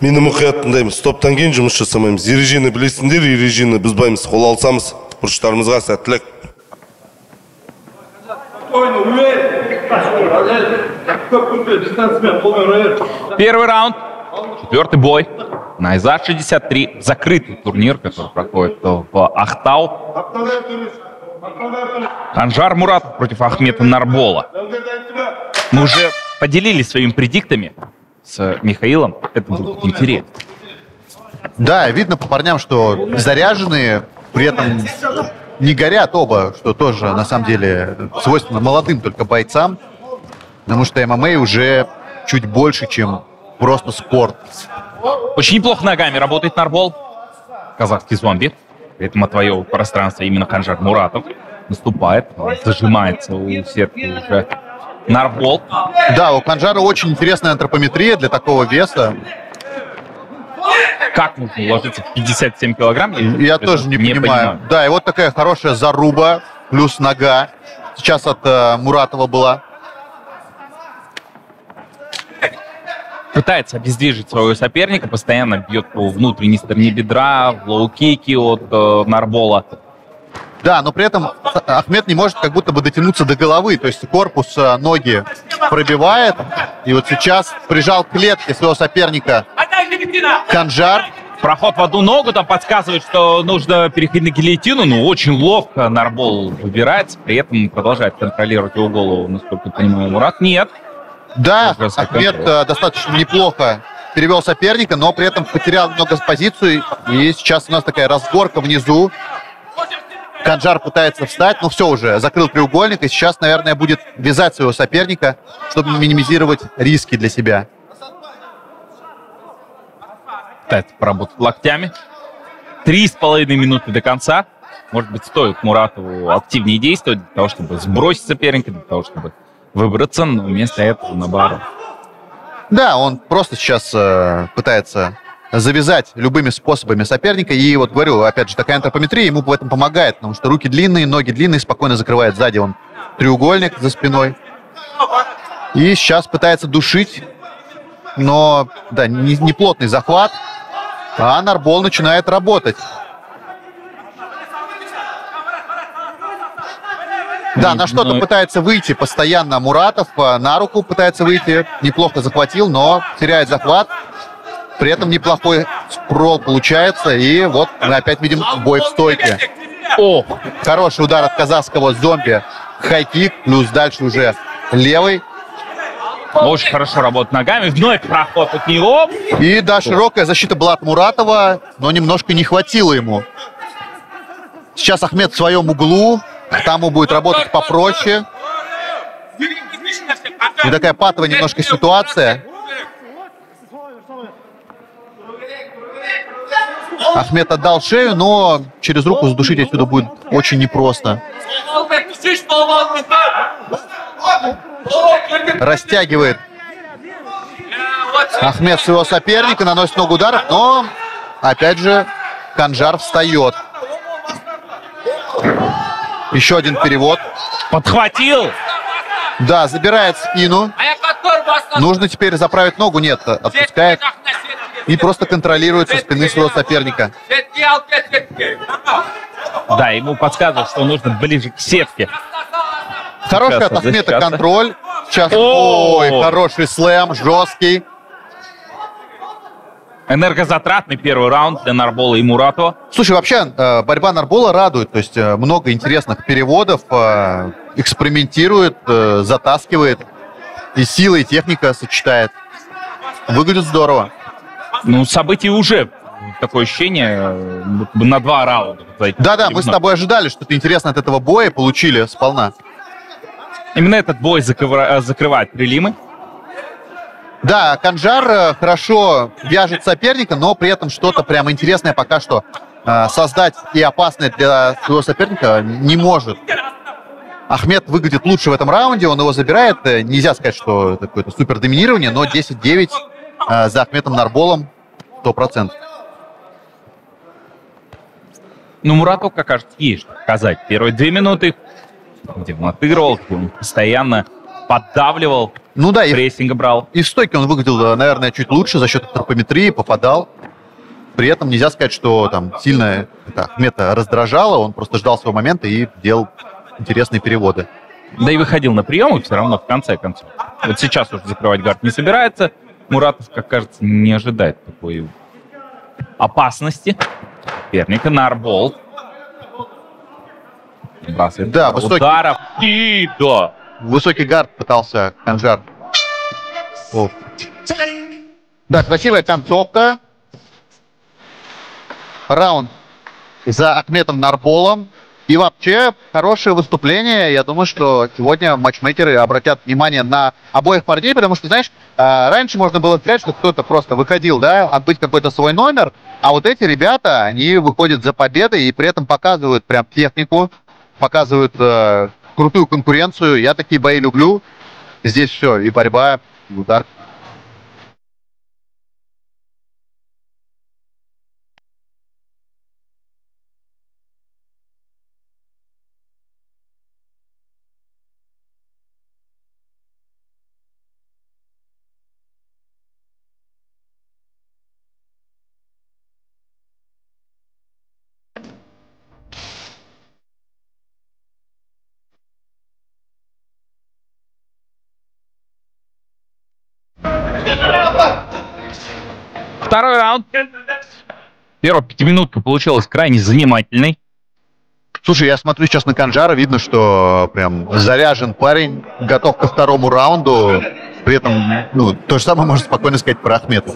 Мені мұқият тыңдаймыз. Топтан кейін жұмыс жасамаймыз. Ережені білесіңдер, ережені бұзбаймыз. Қол алсамыз, бұрыштарымызға сәттілік. Первый раунд. Четвертый бой. На ИЗА-63. Закрытый турнир, который проходит в Ахтау. Канжар Муратов против Ахмета Нарбола. Мы уже поделились своими предиктами с Михаилом. Это будет интересно. Да, видно по парням, что заряженные, при этом не горят оба, что тоже, на самом деле, свойственно молодым только бойцам. Потому что ММА уже чуть больше, чем просто спорт. Очень неплохо ногами работает Нарбол. Казахский зомби. При этом отвоевывает пространство именно Канжар Муратов. Наступает, зажимается у сетки уже Нарбол. Да, у Канжара очень интересная антропометрия для такого веса. Как нужно уложиться в 57 килограмм? Я тоже не понимаю. Да, и вот такая хорошая заруба, плюс нога. Сейчас от Муратова была. Пытается обездвижить своего соперника, постоянно бьет по внутренней стороне бедра, в лоу-кики от Нарбола. Да, но при этом Ахмет не может как будто бы дотянуться до головы, то есть корпус ноги пробивает. И вот сейчас прижал к клетке своего соперника Канжар. Проход в одну ногу там подсказывает, что нужно переходить на гильотину, но очень ловко Нарбол выбирается, при этом продолжает контролировать его голову, насколько я понимаю, Мурат. Нет. Да, Ахмет достаточно неплохо перевел соперника, но при этом потерял немного позицию. И сейчас у нас такая разборка внизу. Канжар пытается встать, но все уже, закрыл треугольник. И сейчас, наверное, будет вязать своего соперника, чтобы минимизировать риски для себя. Пытается поработать локтями. 3,5 минуты до конца. Может быть, стоит Муратову активнее действовать для того, чтобы сбросить соперника, для того, чтобы выбраться, но вместо этого наоборот. Да, он просто сейчас пытается завязать любыми способами соперника. И вот говорю, опять же, такая антропометрия ему в этом помогает, потому что руки длинные, ноги длинные, спокойно закрывает сзади он треугольник за спиной. И сейчас пытается душить, но, да, не плотный захват, а Нарбол начинает работать. Да, на что-то пытается выйти постоянно Муратов, на руку пытается выйти, неплохо захватил, но теряет захват. При этом неплохой спрол получается, и вот мы опять видим бой в стойке. О, хороший удар от казахского зомби, хай-кик, плюс дальше уже левый. Очень хорошо работает ногами, вновь проход от него. И да, широкая защита была от Муратова, но немножко не хватило ему. Сейчас Ахмет в своем углу. Там он будет работать попроще. И такая патовая немножко ситуация. Ахмет отдал шею, но через руку задушить отсюда будет очень непросто. Растягивает Ахмет своего соперника, наносит много ударов, но опять же Канжар встает. Еще один перевод. Подхватил. Да, забирает спину. Нужно теперь заправить ногу. Нет, отпускает. И просто контролирует со спины своего соперника. Да, ему подсказывают, что нужно ближе к сетке. Хороший от Ахмета контроль. Сейчас, ой, хороший слэм, жесткий. Энергозатратный первый раунд для Нарбола и Муратова. Слушай, вообще борьба Нарбола радует. То есть много интересных переводов. Экспериментирует, затаскивает. И сила, и техника сочетает. Выглядит здорово. Ну, события уже. Такое ощущение на 2 раунда. Да-да, мы с тобой ожидали что-то интересное от этого боя. Получили сполна. Именно этот бой закрывает прелимы. Да, Канжар хорошо вяжет соперника, но при этом что-то прям интересное пока что создать и опасное для своего соперника не может. Ахмет выглядит лучше в этом раунде, он его забирает. Нельзя сказать, что это какое-то супер доминирование, но 10-9 за Ахметом Нарболом 100%. Ну, Муратов, как кажется, есть что показать. Первые 2 минуты демонтировал, он постоянно поддавливал Ну да, и прессинга брал. в стойке он выглядел, наверное, чуть лучше за счет антропометрии, попадал. При этом нельзя сказать, что там сильно это Ахмета раздражало, он просто ждал своего момента и делал интересные переводы. Да и выходил на приемы все равно в конце концов. Вот сейчас уже закрывать гард не собирается. Муратов, как кажется, не ожидает такой опасности. Соперника Нарбол. Бросает Да, высокий, ударов. И да. высокий гард пытался Канжар. О. Да, красивая концовка. Раунд за Ахметом Нарболом. И вообще, хорошее выступление. Я думаю, что сегодня матчмейкеры обратят внимание на обоих парней, потому что, знаешь, раньше можно было сказать, что кто-то просто выходил, да, отбыть какой-то свой номер, а вот эти ребята, они выходят за победой и при этом показывают прям технику, показывают крутую конкуренцию. Я такие бои люблю. Здесь все, и борьба, и удар. Второй раунд. Первая пятиминутка получилась крайне занимательной. Слушай, я смотрю сейчас на Канжара, видно, что прям заряжен парень, готов ко второму раунду. При этом, ну, то же самое можно спокойно сказать про Ахмета.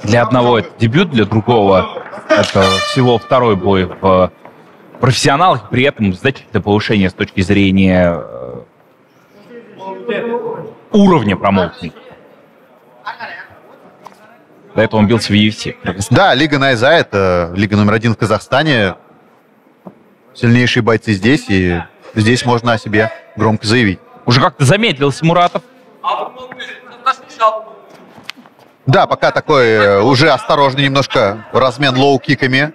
Для одного это дебют, для другого это всего второй бой в профессионалах. При этом значительное повышение с точки зрения уровня промоушена. До этого он бился в UFC. Да, Лига Найза — это лига номер 1 в Казахстане. Сильнейшие бойцы здесь, и здесь можно о себе громко заявить. Уже как-то замедлился Муратов. Да, пока такой уже осторожный немножко размен лоу-киками.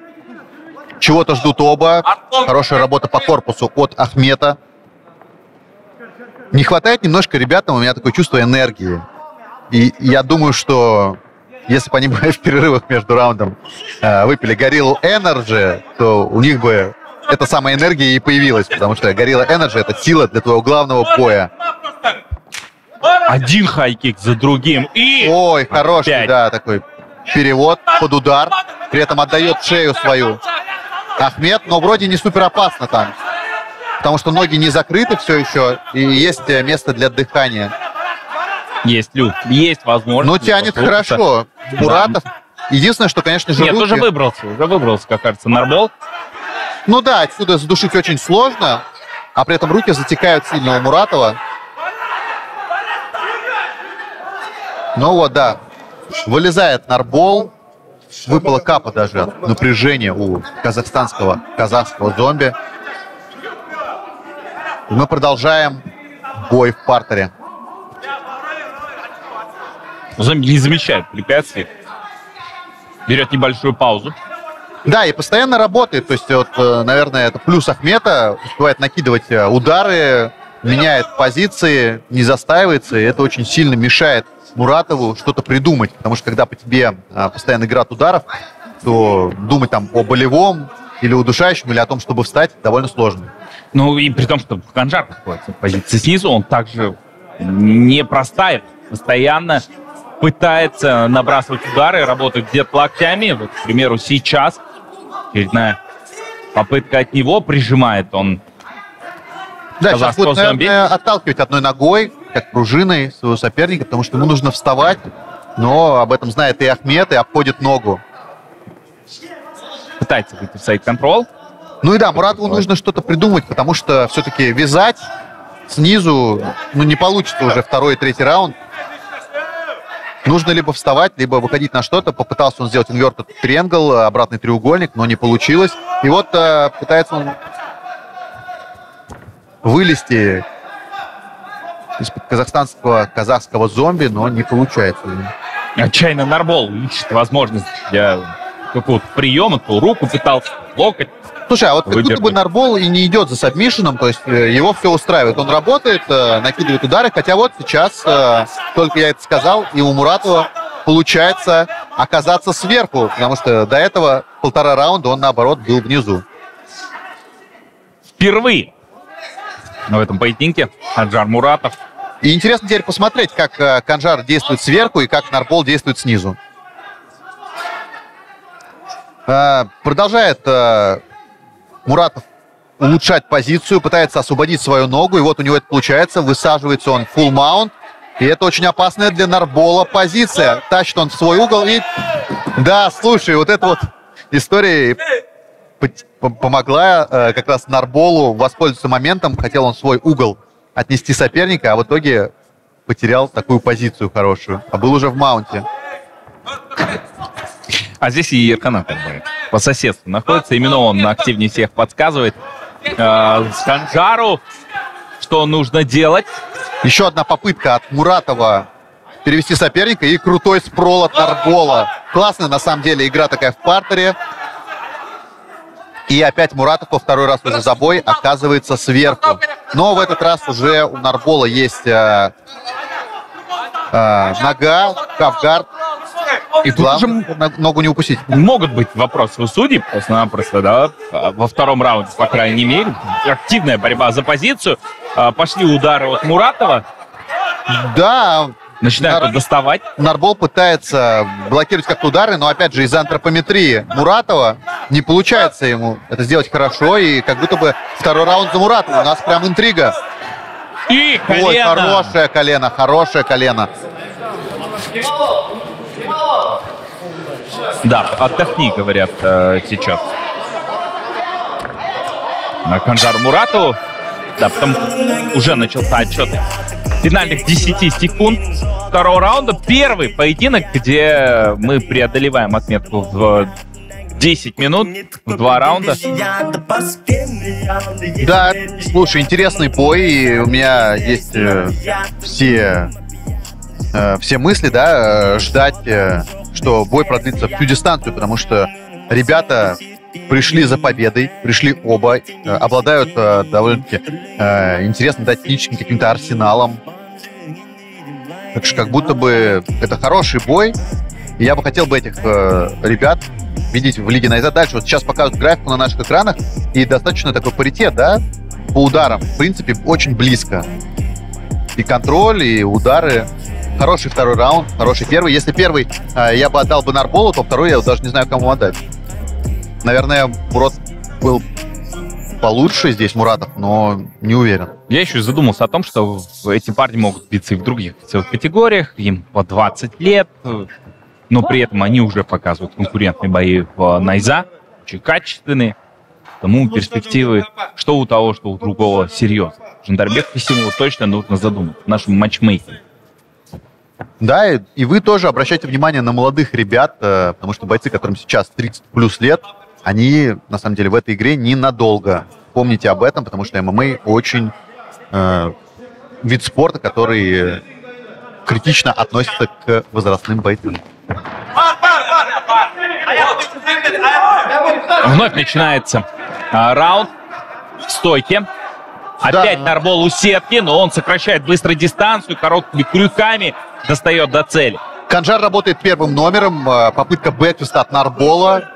Чего-то ждут оба. Хорошая работа по корпусу от Ахмета. Не хватает немножко ребятам, у меня такое чувство энергии. И я думаю, что если бы они в перерывах между раундом выпили Gorilla Energy, то у них бы эта самая энергия и появилась, потому что Gorilla Energy — это сила для твоего главного боя. Один хайкик за другим. И Ой, хороший, опять. да, такой перевод под удар. При этом отдает шею свою Ахмет, но вроде не супер опасно там. Потому что ноги не закрыты все еще, и есть место для дыхания. Есть люк, есть возможность. Ну, тянет хорошо. Муратов. Единственное, что, конечно же, Нет, руки... уже выбрался, как кажется, Нарбол. Ну да, отсюда задушить очень сложно, а при этом руки затекают сильно у Муратова. Ну вот, да. Вылезает Нарбол. Выпала капа даже от напряжения у казахского зомби. И мы продолжаем бой в партере. Зомби не замечает препятствий. Берет небольшую паузу. Да, и постоянно работает. То есть, вот, наверное, это плюс Ахмета. Успевает накидывать удары, меняет позиции, не застаивается. И это очень сильно мешает Муратову что-то придумать. Потому что когда по тебе постоянно град ударов, то думать там о болевом или удушающем, или о том, чтобы встать, довольно сложно. Ну и при том, что Канжар находится в позиции снизу, он также не простаивает. Постоянно пытается набрасывать удары, работать где-то локтями. Вот, к примеру, сейчас очередная попытка от него, прижимает он. Да, сейчас будет, наверное, отталкивать одной ногой, как пружиной своего соперника, потому что ему нужно вставать, но об этом знает и Ахмет, и обходит ногу. Пытается выйти в сайд-контрол. Ну и да, Муратову нужно что-то придумать, потому что все-таки вязать снизу, ну, не получится уже второй и третий раунд. Нужно либо вставать, либо выходить на что-то. Попытался он сделать inverted triangle, обратный треугольник, но не получилось. И вот пытается он вылезти из-под казахского зомби, но не получается. Отчаянно Нарбол ищет возможность для какого-то приема, то руку пытался, локоть. Слушай, а вот как будто бы Нарбол и не идет за сабмишином, то есть его все устраивает. Он работает, накидывает удары, хотя вот сейчас, только я это сказал, и у Муратова получается оказаться сверху, потому что до этого 1,5 раунда он, наоборот, был внизу. Впервые в этом поединке Канжар Муратов. И интересно теперь посмотреть, как Канжар действует сверху и как Нарбол действует снизу. Продолжает Муратов улучшать позицию, пытается освободить свою ногу, и вот у него это получается, высаживается он в full mount, и это очень опасная для Нарбола позиция. Тащит он в свой угол, и да, слушай, вот эта вот история помогла как раз Нарболу воспользоваться моментом, хотел он в свой угол отнести соперника, а в итоге потерял такую позицию хорошую, а был уже в маунте. А здесь и Еркана как бы по соседству находится. Именно он активнее всех подсказывает Канжару, что нужно делать. Еще одна попытка от Муратова перевести соперника и крутой спрол от Нарбола. Классная на самом деле игра такая в партере. И опять Муратов во второй раз уже за бой оказывается сверху. Но в этот раз уже у Нарбола есть нога, кавгард. И главное, ногу не упустить. Могут быть вопросы у судей просто-напросто, да, во втором раунде, по крайней мере. Активная борьба за позицию. Пошли удары от Муратова. Да. Начинают доставать. Нарбол пытается блокировать как-то удары, но, опять же, из-за антропометрии Муратова не получается ему это сделать хорошо. И как будто бы второй раунд за Муратова. У нас прям интрига. И колено. Ой, хорошее колено, хорошее колено. Да, отдохни, говорят сейчас. Канжару Муратову. Да, потом уже начался отчет финальных 10 секунд второго раунда. Первый поединок, где мы преодолеваем отметку в 10 минут, в 2 раунда. Да, слушай, интересный бой. И у меня есть все мысли, да, ждать, что бой продлится всю дистанцию, потому что ребята пришли за победой, пришли оба, обладают довольно-таки интересным, да, техническим каким-то арсеналом. Так что как будто бы это хороший бой. И я бы хотел бы этих ребят видеть в Лиге Найза дальше. Вот сейчас показывают графику на наших экранах, и достаточно такой паритет, да, по ударам. В принципе, очень близко. И контроль, и удары. Хороший второй раунд, хороший первый. Если первый я бы отдал бы Нарболу, то второй я даже не знаю, кому отдать. Наверное, Мурат был получше здесь, Муратов, но не уверен. Я еще задумался о том, что эти парни могут биться и в других весовых категориях. Им по 20 лет, но при этом они уже показывают конкурентные бои в Найза, очень качественные. Тому перспективы, что у того, что у другого, серьезно. Жандарбек Касимову точно нужно задумать в нашем матчмейкинге. Да, и вы тоже обращайте внимание на молодых ребят, потому что бойцы, которым сейчас 30 плюс лет, они, на самом деле, в этой игре ненадолго. Помните об этом, потому что ММА очень вид спорта, который критично относится к возрастным бойцам. Вновь начинается раунд в стойке. Опять Нарбол у сетки, но он сокращает быстро дистанцию, короткими крюками достает до цели. Канжар работает первым номером. Попытка бэкфиста от Нарбола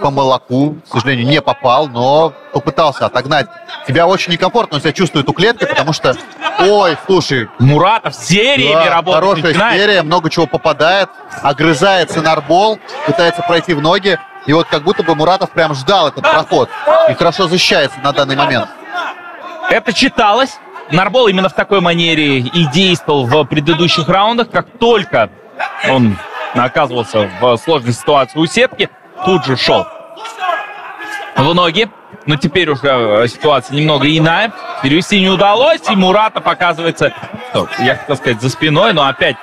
по молоку. К сожалению, не попал, но попытался отогнать. Себя очень некомфортно, он себя чувствует у клетки, потому что... Ой, слушай. Муратов сериями работает. Хорошая серия, много чего попадает. Огрызается Нарбол, пытается пройти в ноги. И вот как будто бы Муратов прям ждал этот проход. И хорошо защищается на данный момент. Это читалось. Нарбол именно в такой манере и действовал в предыдущих раундах. Как только он оказывался в сложной ситуации у сетки, тут же шел в ноги. Но теперь уже ситуация немного иная. Перевести не удалось, и Муратов оказывается, я хотел сказать, за спиной, но опять...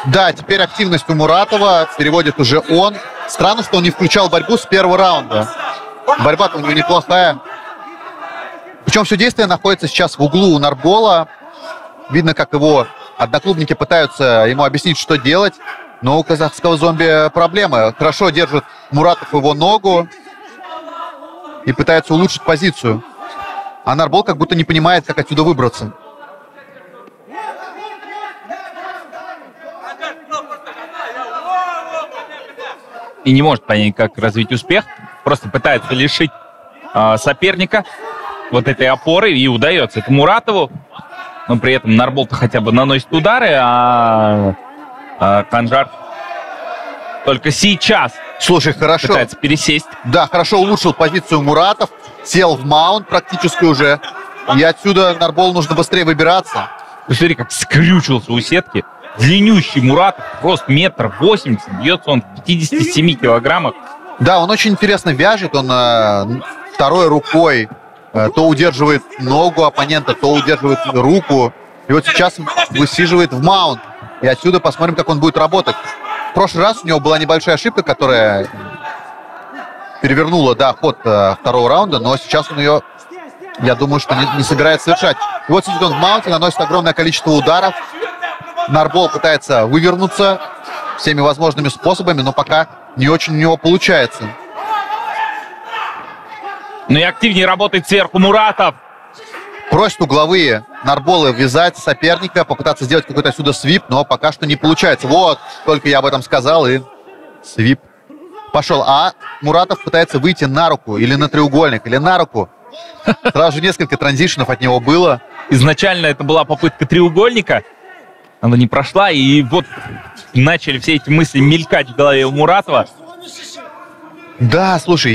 Да, теперь активность у Муратова переводит уже он. Странно, что он не включал борьбу с первого раунда. Борьба-то у него неплохая. Причем все действие находится сейчас в углу у Нарбола. Видно, как его одноклубники пытаются ему объяснить, что делать. Но у казахского зомби проблемы. Хорошо держит Муратов его ногу. и пытается улучшить позицию. А Нарбол как будто не понимает, как отсюда выбраться. И не может понять, как развить успех. Просто пытается лишить соперника вот этой опоры, и удается это Муратову. Но при этом Нарбол-то хотя бы наносит удары, а Канжар только сейчас Слушай, хорошо. пытается пересесть. Да, хорошо улучшил позицию Муратов. Сел в маунт практически уже. И отсюда Нарболу нужно быстрее выбираться. Посмотри, как скрючился у сетки. Длиннющий Муратов, просто 1,80 м. Бьется он в 57 килограммах. Да, он очень интересно вяжет. Он второй рукой то удерживает ногу оппонента, то удерживает руку. И вот сейчас высиживает в маунт. И отсюда посмотрим, как он будет работать. В прошлый раз у него была небольшая ошибка, которая перевернула, да, ход второго раунда, но сейчас он ее, я думаю, что не собирается совершать. И вот сидит он в маунте, наносит огромное количество ударов. Нарбол пытается вывернуться всеми возможными способами, но пока не очень у него получается. Ну и активнее работает сверху Муратов. Просит угловые Нарболы вязать соперника, попытаться сделать какой-то отсюда свип, но пока что не получается. Вот, только я об этом сказал, и свип пошел. А Муратов пытается выйти на руку, или на треугольник, или на руку. Сразу же несколько транзишенов от него было. Изначально это была попытка треугольника. Она не прошла, и вот начали все эти мысли мелькать в голове у Муратова. Да, слушай,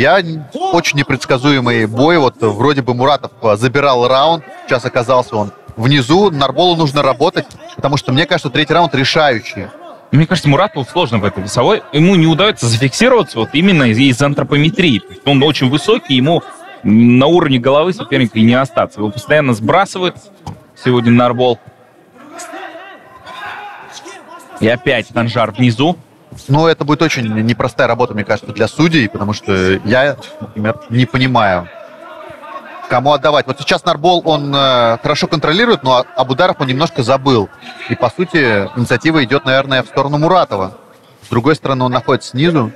очень непредсказуемый бой. Вот вроде бы Муратов забирал раунд, сейчас оказался он внизу. Нарболу нужно работать, потому что, мне кажется, третий раунд решающий. Мне кажется, Муратову сложно в этой весовой. Ему не удается зафиксироваться вот именно из антропометрии. То есть он очень высокий, ему на уровне головы соперника и не остаться. Его постоянно сбрасывают сегодня Нарбол. И опять Канжар внизу. Ну, это будет очень непростая работа, мне кажется, для судей, потому что я, например, не понимаю, кому отдавать. Вот сейчас Нарбол, он хорошо контролирует, но об ударах он немножко забыл. И, по сути, инициатива идет, наверное, в сторону Муратова. С другой стороны, он находится снизу.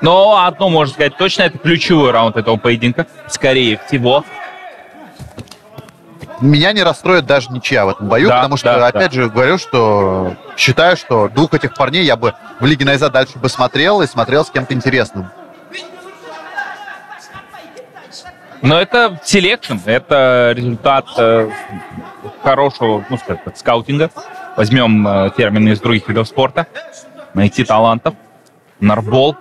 Но одно можно сказать точно, это ключевой раунд этого поединка. Скорее всего. Меня не расстроит даже ничья в этом бою, Да, потому что, да, опять же, говорю, что считаю, что двух этих парней я бы в Лиге Найза дальше бы смотрел и смотрел с кем-то интересным. Но это селекшн, это результат хорошего, ну, скажем так, скаутинга. Возьмем термины из других видов спорта. Найти талантов. Нарбол.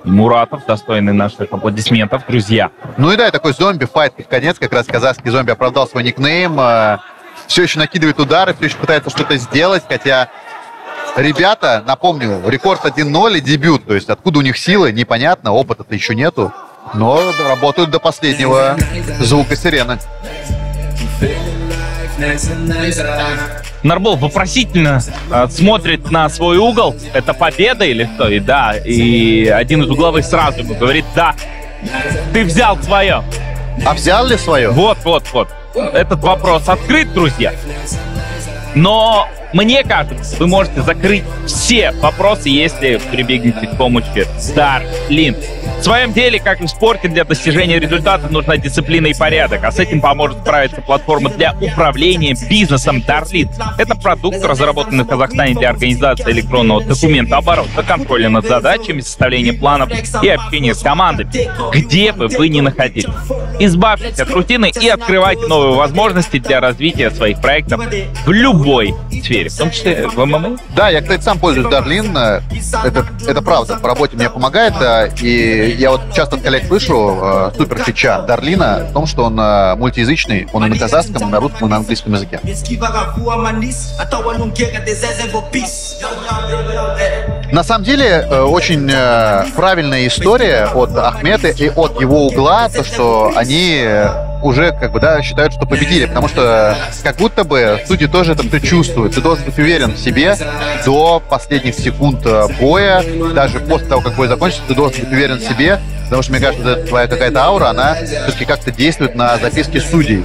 Муратов, достойный наших аплодисментов, друзья. Ну и да, такой зомби-файт под конец, как раз казахский зомби оправдал свой никнейм, все еще накидывает удары, все еще пытается что-то сделать, хотя ребята, напомню, рекорд 1-0 и дебют, то есть откуда у них силы, непонятно, опыта-то еще нету, но работают до последнего звука сирены. Нарбол вопросительно смотрит на свой угол. Это победа или что? И да, и один из угловых сразу ему говорит: да, ты взял свое. А взял ли свое? Вот. Этот вопрос открыт, друзья. Но мне кажется, вы можете закрыть все вопросы, если прибегнете к помощи Starlink. В своем деле, как и в спорте, для достижения результата нужна дисциплина и порядок, а с этим поможет справиться платформа для управления бизнесом Darlint. Это продукт, разработанный в Казахстане для организации электронного документооборота, контроля над задачами, составления планов и общения с командами, где бы вы ни находились. Избавьтесь от рутины и открывайте новые возможности для развития своих проектов в любой сфере, в том числе в ММА. Да, я, кстати, сам пользуюсь Darlint. Это правда, по работе мне помогает. И я вот часто от коллег слышу супер фича Дарлина в том, что он мультиязычный, он и на казахском, и на русском, и на английском языке. На самом деле, очень правильная история от Ахмеда и от его угла, то, что они уже считают, что победили, потому что как будто бы судьи тоже это все чувствуют. Ты должен быть уверен в себе до последних секунд боя, даже после того, как бой закончится, ты должен быть уверен в себе, потому что, мне кажется, это твоя какая-то аура, она все-таки как-то действует на записки судей.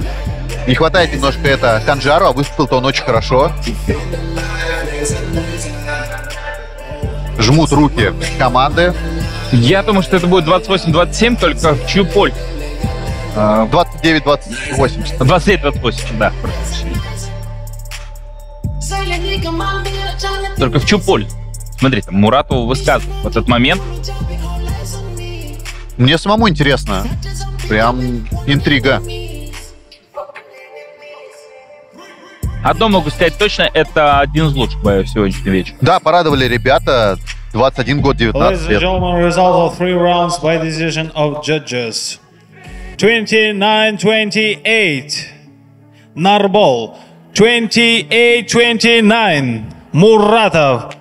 Не хватает немножко это Канжару, а выступил-то он очень хорошо. жмут руки команды. Я думаю, что это будет 28-27, только в чью пользу? 29-28. 29-28, да. Только в чью пользу? Смотрите, Муратову высказывают в этот момент. Мне самому интересно. Прям интрига. Одно могу сказать точно, это один из лучших боев сегодняшнего вечера. Да, порадовали ребята. 21 год, 19 лет. Result of 3 rounds by decision of judges. 29-28. Narbol. 28-29. Muratov.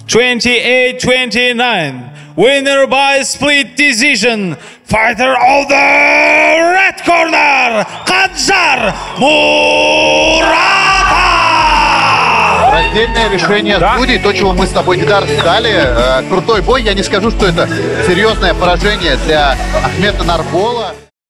28-29. Winner by split decision. Fighter of the red corner. Khadjar Muratov. Раздельное решение Да. судей, то, чего мы с тобой, Дидар, ждали. Крутой бой. Я не скажу, что это серьезное поражение для Ахмета Нарбола.